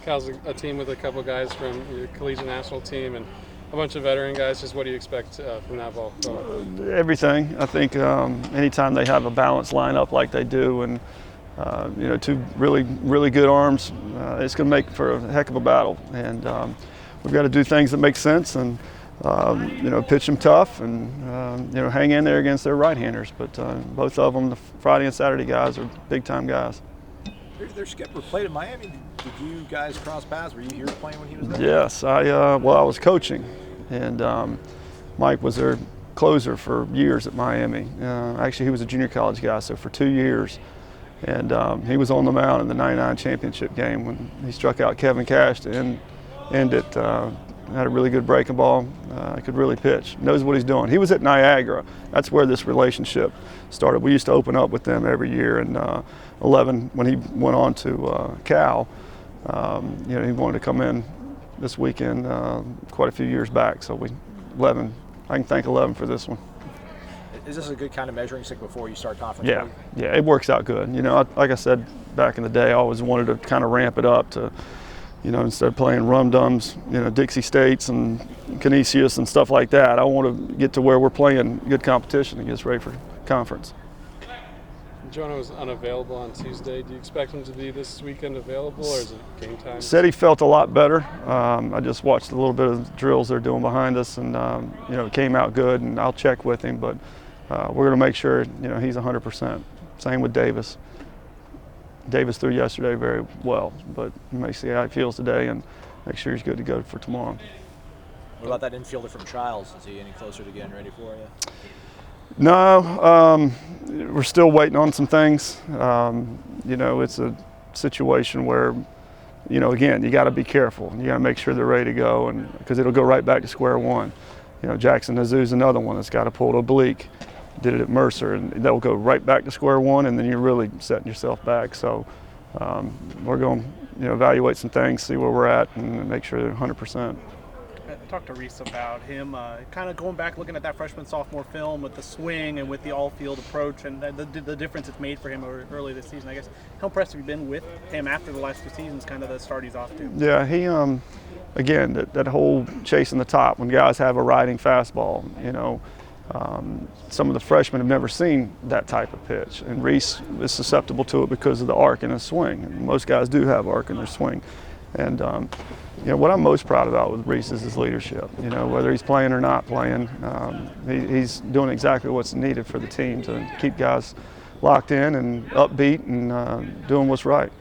Cal's a team with a couple guys from your collegiate national team and a bunch of veteran guys. Just what do you expect from that ball? Everything. I think anytime they have a balanced lineup like they do, and two really good arms, it's going to make for a heck of a battle. And we've got to do things that make sense and pitch them tough and hang in there against their right-handers. But both of them, the Friday and Saturday guys, are big-time guys. Their skipper played in Miami. Did you guys cross paths? Were you here playing when he was there? Yes, I was coaching, and Mike was their closer for years at Miami. Actually, he was a junior college guy, so for 2 years. And he was on the mound in the '99 championship game when he struck out Kevin Cash to end it. Had a really good breaking ball, could really pitch, knows what he's doing. He was at Niagara. That's where this relationship started. We used to open up with them every year, and 11, when he went on to Cal, he wanted to come in this weekend quite a few years back. So 11, I can thank 11 for this one. Is this a good kind of measuring stick before you start conference? Yeah, it works out good. Like I said back in the day, I always wanted to kind of ramp it up to, instead of playing rum-dums, Dixie States and Canisius and stuff like that, I want to get to where we're playing good competition and get ready for conference. Jonah was unavailable on Tuesday. Do you expect him to be this weekend available, or is it game time? Said he felt a lot better. I just watched a little bit of the drills they're doing behind us, and it came out good, and I'll check with him, but we're going to make sure he's 100%. Same with Davis. Davis threw yesterday very well, but you may see how he feels today and make sure he's good to go for tomorrow. What about that infielder from Childs? Is he any closer to getting ready for you? No, we're still waiting on some things. It's a situation where, again, you got to be careful. You got to make sure they're ready to go, and because it'll go right back to square one. Jackson Azu's another one that's got to pull to oblique. Did it at Mercer, and they'll go right back to square one, and then you're really setting yourself back. So we're going to evaluate some things, see where we're at, and make sure they're 100%. I talked to Reese about him kind of going back, looking at that freshman-sophomore film with the swing and with the all-field approach and the difference it's made for him early this season. I guess, how impressed have you been with him after the last 2 seasons, kind of the start he's off to? Yeah, he, again, that whole chasing the top, when guys have a riding fastball, some of the freshmen have never seen that type of pitch, and Reese is susceptible to it because of the arc in his swing. And most guys do have arc in their swing. And what I'm most proud about with Reese is his leadership. Whether he's playing or not playing, he's doing exactly what's needed for the team to keep guys locked in and upbeat and doing what's right.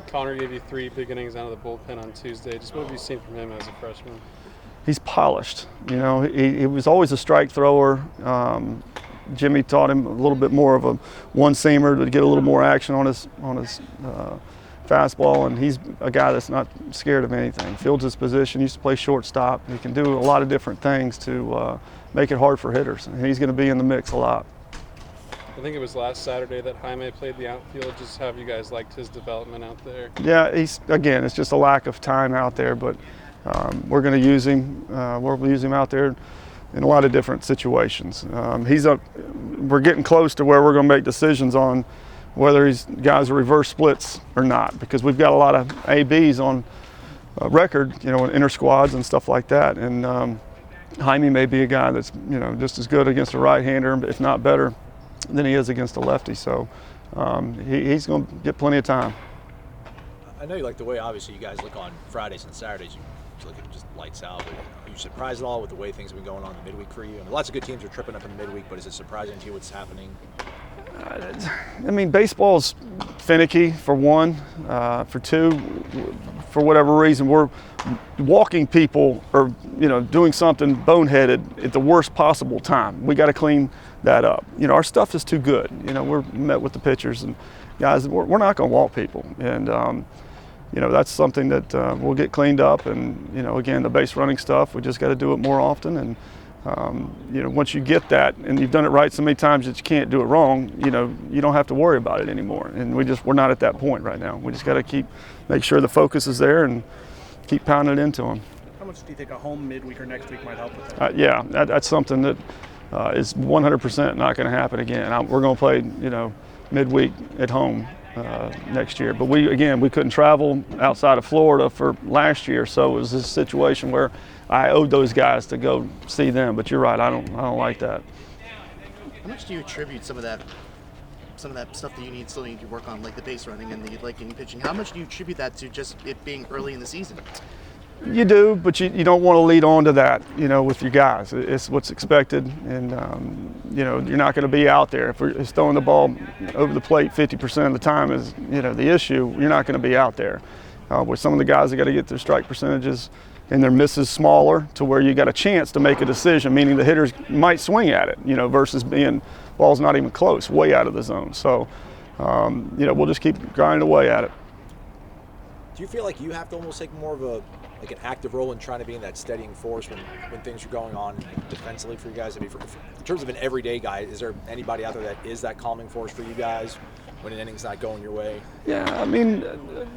Connor gave you 3 big innings out of the bullpen on Tuesday. Just what have you seen from him as a freshman? He's polished. He was always a strike thrower. Jimmy taught him a little bit more of a one-seamer to get a little more action on his fastball, and he's a guy that's not scared of anything. Fields his position, used to play shortstop. He can do a lot of different things to make it hard for hitters, and he's going to be in the mix a lot. I think it was last Saturday that Jaime played the outfield. Just have you guys liked his development out there? Yeah, it's just a lack of time out there, but we're going to use him. We'll use him out there in a lot of different situations. We're getting close to where we're going to make decisions on whether these guys are reverse splits or not, because we've got a lot of ABs on record, in inter squads and stuff like that. And Jaime may be a guy that's just as good against a right-hander, if not better, than he is against a lefty. So he's going to get plenty of time. I know you like the way, obviously, you guys look on Fridays and Saturdays. You look at just lights out. But are you surprised at all with the way things have been going on in the midweek for you? I mean, lots of good teams are tripping up in the midweek, but is it surprising to you what's happening? Baseball's finicky, for one. For two, for whatever reason, we're walking people or doing something boneheaded at the worst possible time. We got to clean that up. Our stuff is too good. We're met with the pitchers and guys. We're not going to walk people, and that's something that we'll get cleaned up. And again, the base running stuff, we just got to do it more often. And once you get that and you've done it right so many times that you can't do it wrong, you don't have to worry about it anymore. And we're not at that point right now. We just got to make sure the focus is there and keep pounding it into them. How much do you think a home midweek or next week might help with that? That's something that is 100% not going to happen again. We're going to play, midweek at home next year. But we couldn't travel outside of Florida for last year, so it was this situation where I owed those guys to go see them. But you're right, I don't like that. How much do you attribute some of that stuff that you still need to work on, like the base running and the getting pitching? How much do you attribute that to just it being early in the season? You do, but you don't want to lead on to that, with your guys. It's what's expected, and you're not going to be out there. If it's throwing the ball over the plate 50% of the time is the issue, you're not going to be out there. With some of the guys that got to get their strike percentages and their misses smaller to where you got a chance to make a decision, meaning the hitters might swing at it, versus being ball's not even close, way out of the zone. So, we'll just keep grinding away at it. Do you feel like you have to almost take more of an active role in trying to be in that steadying force when things are going on defensively for you guys? I mean, in terms of an everyday guy, is there anybody out there that is that calming force for you guys when an inning's not going your way? Yeah, I mean,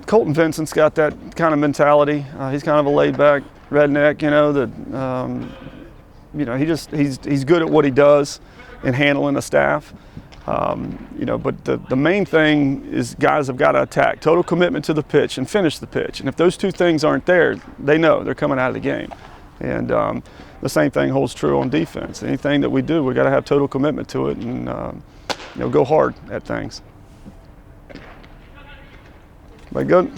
Colton Vincent's got that kind of mentality. He's kind of a laid-back redneck, he's good at what he does in handling the staff. But the main thing is guys have got to attack, total commitment to the pitch and finish the pitch. And if those two things aren't there, they know they're coming out of the game. And the same thing holds true on defense. Anything that we do, we got to have total commitment to it and go hard at things. Everybody good?